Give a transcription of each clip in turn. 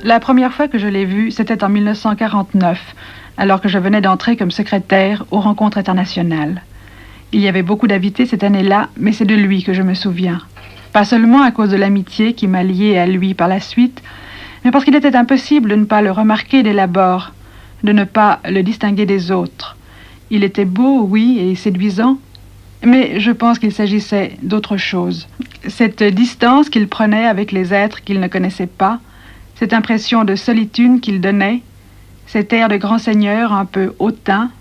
La première fois que je l'ai vu, c'était en 1949, alors que je venais d'entrer comme secrétaire aux rencontres internationales. Il y avait beaucoup d'invités cette année-là, mais c'est de lui que je me souviens. Pas seulement à cause de l'amitié qui m'a liée à lui par la suite, mais parce qu'il était impossible de ne pas le remarquer dès l'abord, de ne pas le distinguer des autres. Il était beau, oui, et séduisant, mais je pense qu'il s'agissait d'autre chose. Cette distance qu'il prenait avec les êtres qu'il ne connaissait pas, cette impression de solitude qu'il donnait, cet air de grand seigneur un peu hautain,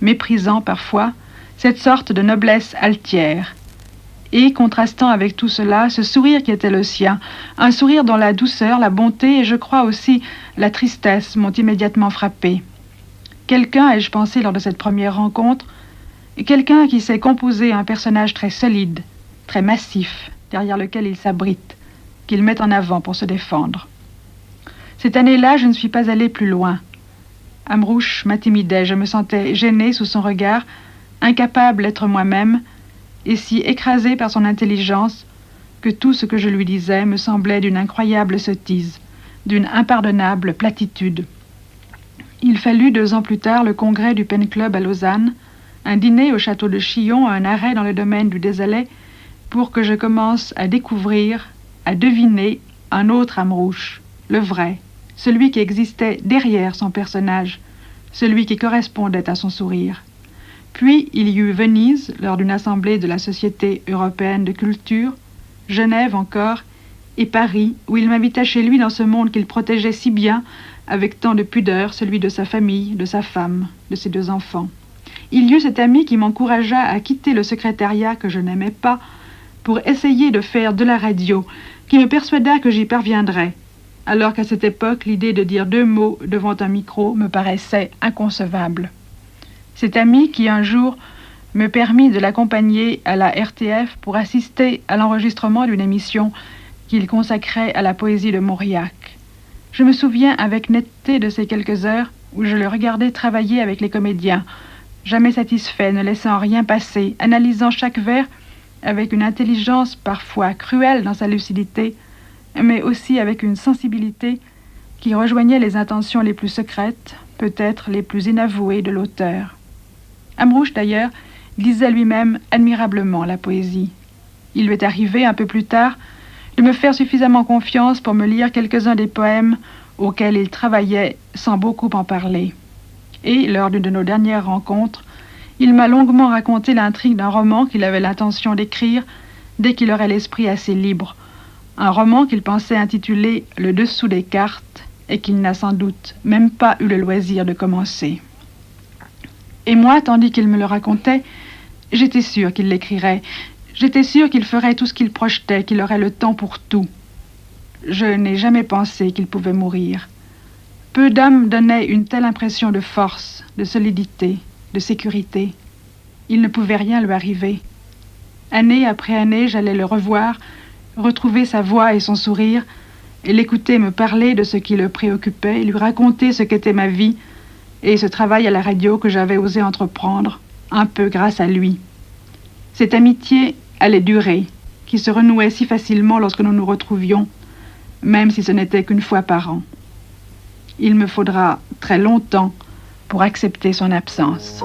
méprisant parfois, cette sorte de noblesse altière. Et, contrastant avec tout cela, ce sourire qui était le sien, un sourire dont la douceur, la bonté et je crois aussi la tristesse m'ont immédiatement frappé. Quelqu'un, ai-je pensé lors de cette première rencontre, quelqu'un qui sait composer un personnage très solide, très massif, derrière lequel il s'abrite, qu'il met en avant pour se défendre. Cette année-là, je ne suis pas allée plus loin. Amrouche m'intimidait, je me sentais gênée sous son regard, incapable d'être moi-même, et si écrasée par son intelligence que tout ce que je lui disais me semblait d'une incroyable sottise, d'une impardonnable platitude. Il fallut 2 ans plus tard le congrès du Pen Club à Lausanne, un dîner au château de Chillon, un arrêt dans le domaine du Désolé, pour que je commence à découvrir, à deviner un autre Amrouche, le vrai, celui qui existait derrière son personnage, celui qui correspondait à son sourire. Puis il y eut Venise, lors d'une assemblée de la Société européenne de culture, Genève encore, et Paris, où il m'invita chez lui dans ce monde qu'il protégeait si bien, avec tant de pudeur, celui de sa famille, de sa femme, de ses 2 enfants. Il y eut cet ami qui m'encouragea à quitter le secrétariat que je n'aimais pas pour essayer de faire de la radio, qui me persuada que j'y parviendrais, alors qu'à cette époque, l'idée de dire 2 mots devant un micro me paraissait inconcevable. Cet ami qui, un jour, me permit de l'accompagner à la RTF pour assister à l'enregistrement d'une émission qu'il consacrait à la poésie de Mauriac. Je me souviens avec netteté de ces quelques heures où je le regardais travailler avec les comédiens, jamais satisfait, ne laissant rien passer, analysant chaque vers avec une intelligence parfois cruelle dans sa lucidité, mais aussi avec une sensibilité qui rejoignait les intentions les plus secrètes, peut-être les plus inavouées de l'auteur. Amrouche, d'ailleurs, lisait lui-même admirablement la poésie. Il lui est arrivé, un peu plus tard, de me faire suffisamment confiance pour me lire quelques-uns des poèmes auxquels il travaillait sans beaucoup en parler. Et, lors d'une de nos dernières rencontres, il m'a longuement raconté l'intrigue d'un roman qu'il avait l'intention d'écrire dès qu'il aurait l'esprit assez libre. Un roman qu'il pensait intituler « Le dessous des cartes » et qu'il n'a sans doute même pas eu le loisir de commencer. Et moi, tandis qu'il me le racontait, j'étais sûre qu'il l'écrirait. J'étais sûre qu'il ferait tout ce qu'il projetait, qu'il aurait le temps pour tout. Je n'ai jamais pensé qu'il pouvait mourir. Peu d'hommes donnaient une telle impression de force, de solidité, de sécurité. Il ne pouvait rien lui arriver. Année après année, j'allais le revoir, retrouver sa voix et son sourire, et l'écouter me parler de ce qui le préoccupait, lui raconter ce qu'était ma vie, et ce travail à la radio que j'avais osé entreprendre, un peu grâce à lui. Cette amitié allait durer, qui se renouait si facilement lorsque nous nous retrouvions, même si ce n'était qu'une fois par an. Il me faudra très longtemps pour accepter son absence.